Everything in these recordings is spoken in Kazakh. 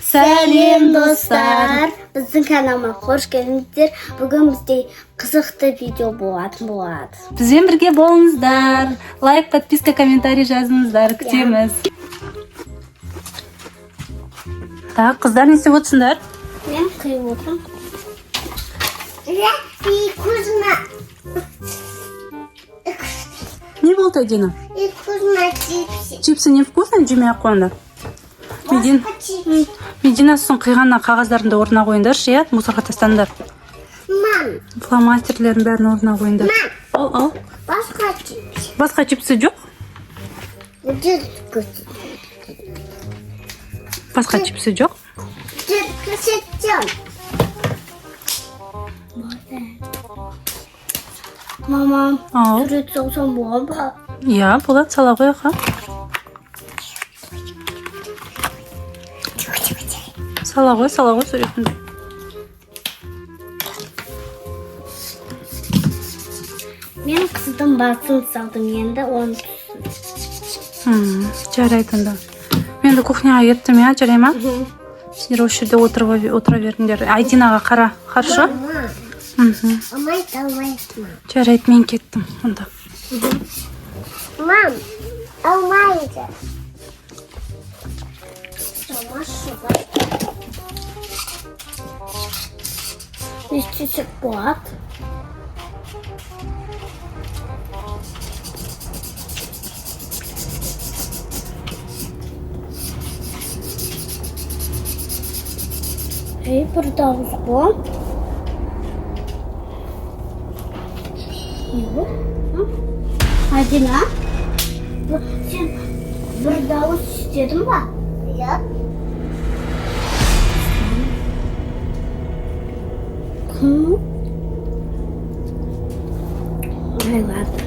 Сәлем достар. Біздің каналыма қош келдіңіздер. Бүгін бізде қызықты видео болады. Бізбен бірге болыңыздар. Лайк, подписка, комментарий жазыңыздар. Күтеміз. Так, қыздар не істеп отырсыңдар? Мен қиып отырмын. Не болды, Дина? чипсы. Чипсы не вкусно, жемей ақ қойыңдар. Медина сосын қиғаннан қағаздарында орнына қойыңдаршы, иә? Мусорға тастаңдар. Мам. Фломастерлердің бәрін орнына қойыңдар. Ал. Басқа чипсы. Басқа чипсы жоқ? Басқа чипсы жоқ? Мама, Ау. сурет салсам болады ба? Иә, болады, сала қой аға. Сала қой суретіңді. Мен қыздың басын салдым, енді оны Жарайды онда. Мен де кухняға кеттім, иә, жарай ма? Сендер осы жерде отыра беріңдер. Айдинаға қара, хорошо? алмайды. Жарайды, мен кеттім онда. Мам, алмайды. Не істесек болады? Бір дауыс қой. Адина, сен бір дауыс істедің ба? Иә. Ой, ладно.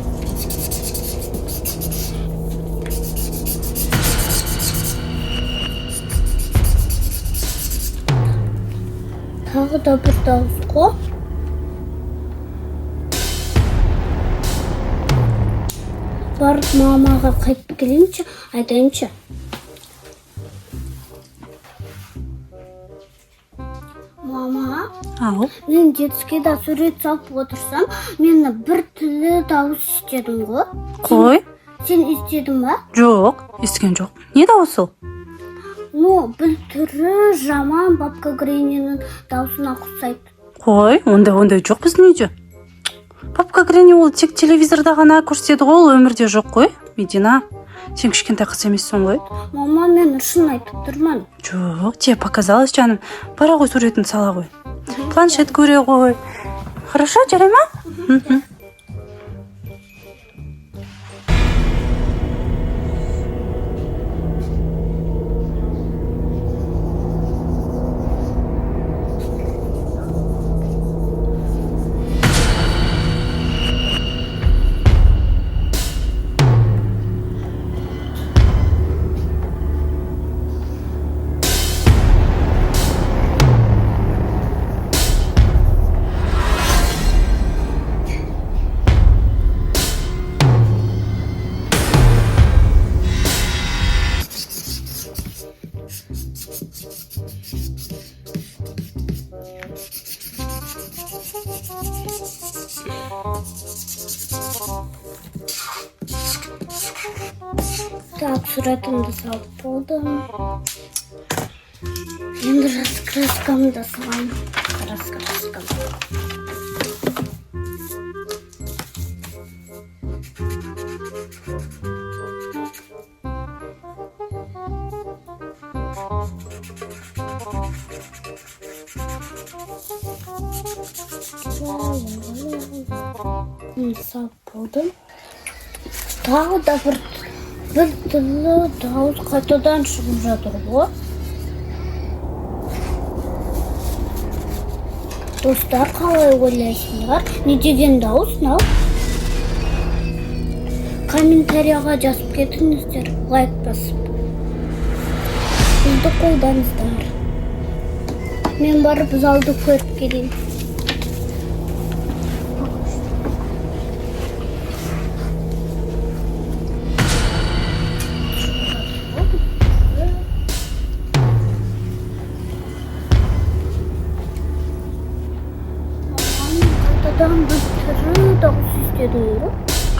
Тағы да бір дауыс қой. Барып мамаға қайтып келейінші, айтайыншы. Мама, Ау. мен детскийда сурет салып отырсам, мені бір түрлі дауыс істедің ғой. Қой. Сен істедің ба? Жоқ, естіген жоқ. Не дауыс ол? Бір түрі жаман бабка Греннің даусына ұқсайды. Қой, ондай жоқ біздің үйде. Папка Гренни ол тек телевизорда ғана көрсетеді ғой, ол өмірде жоқ қой. Медина, сен кішкентай қыз емессің ғой. Мама, мен шын айтып тұрмын. Жоқ, тебе показалось, жаным. Бара ғой суретін сала ғой. Планшет көре ғой. Хорошо, жарай ма? Так, суретімді салып болдым. Енді раскраскамды салайын. Раскраскам. Салып болдым. Тағы да бір түрлі дауыс қайтадан шығып жатыр ғой. Достар, қалай ойлайсыңдар? Не деген дауыс, мынау? Комментарияға жазып кетіңіздер, лайк басып. Бізді қолдаңыздар. Мен барып залды көріп келейін.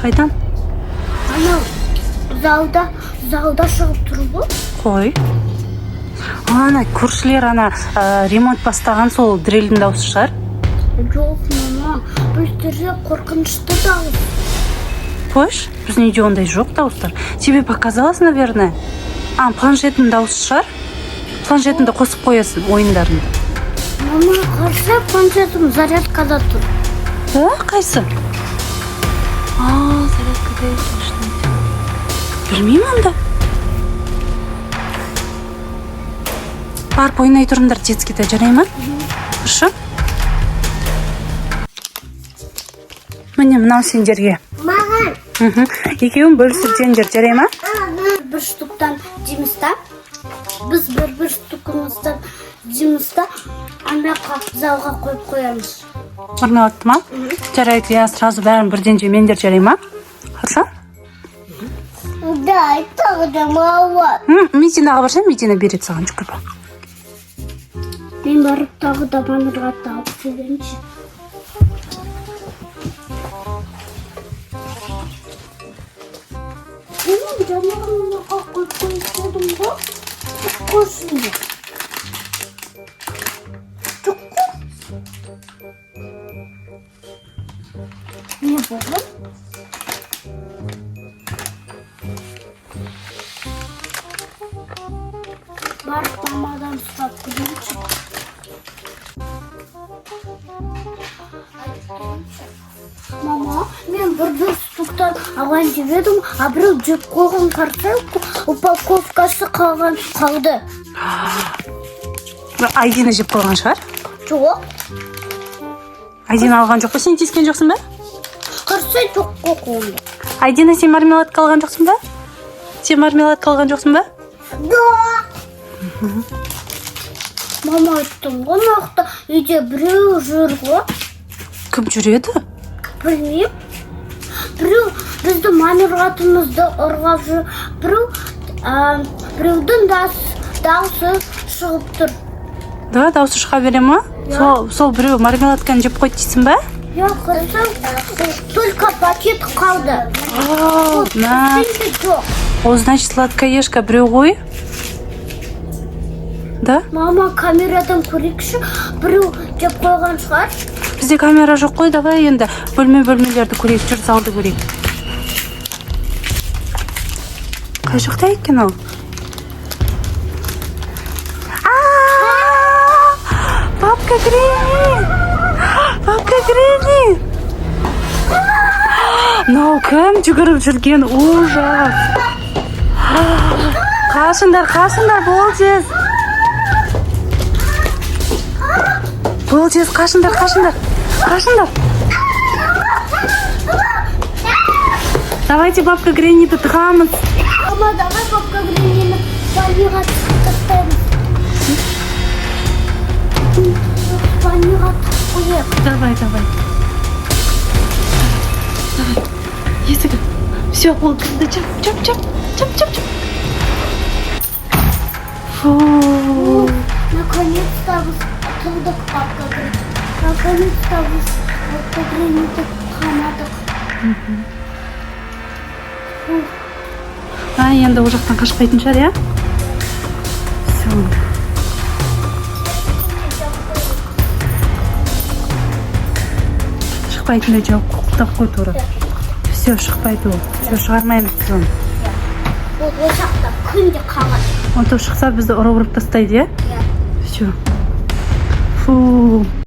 Қайдан? Анау залда шығып тұр ғой. Қой. Ана көршілер ремонт бастаған сол дрелдің дауысы шығар. Жоқ, мама, біздерде қорқынышты дауыс. Қойш, біздің үйде ондай жоқ дауыстар. Тебе показалось, наверное. Планшеттің дауысы шығар. Планшетіңді қосып қоясың ойындарыңды. Мама, қарсы планшетім зарядкада тұр. Да, қайсы? Зарядкада екен. Білмеймін онда. Барып ойнай тұрыңдар детскийде, жарай ма? Хорошо? Міне мынау сендерге. Маған. Екеуін бөлісіп жеңдер, жарай ма? Бір штуктан дейміз-та. Біз бір штукымыздан дейміз-та. Ана залға қойып қоямыз. Мармеладты ма? Жарайды, я сразу бәрін бірден жемендер, жарай ма? Хорошо? Да, тағы да мала. Мединаға барсам, Медина береді саған жүгіріп. Мен барып тағы да банырға тауып келейінші. Мен жанарымға қойып қойдым ғой. Көрсіңдер. Жоқ қой. Не болды? Барып мамадан сұрап көрейінші. Мама, мен бір штуктан алған деп едім, біреу жеп қойған қарсы упаковкасы қалды. Айдина жеп қойған шығар? Жоқ. Айдина алған жоқ па? Сен тескен жоқсың ба? Қарсы жоқ қойған. Айдина, сен мармеладка алған жоқсың ба? Сен мармеладка алған жоқсың ба? Да. Мама айттым ғой, нақты үйде біреу жүр ғой. Кім жүреді? Білмеймін. Біреу бізді манырғатымызды ұрғап жүр. Біреудің дауысы шығып тұр. Да, дауысы шыға бере ма? Сол біреу мармеладканы жеп қойды дейсің ба? Только пакет қалды. О, значит, сладкоежка біреу ғой? Да? Мама, камерадан көрейікші, біреу жеп қойған шығар. Бізде камера жоқ қой, давай енді бөлмелерді көрейік, жүр залды көрейік. Қай жақта екен ол? Папка Гренни! Папка Гренни! Мынау кім жүгіріп жүрген? Ужас! Қашыңдар, бол тез! Бол тез, қашыңдар! Давайте бабка Гренниді тығамыз. Мама, давай бабка Греннины баниға тастаймыз. Баниға қойып. Давай. Есігі. Все, ол кірді. Чап. Фу. Наконец-то отылдық бабка Гренни. Наконец-то бабка Гренниді қамадық. Енді ол жақтан қашпайтын шығар, я? Все. Шықпайтын да жауып құқтап қой тура. Все, шықпайды ол. Все, шығармаймыз біз оны. Ол жақта күнде қалады. Он то шықса бізді ұрып тастайды, я? Все. Фу.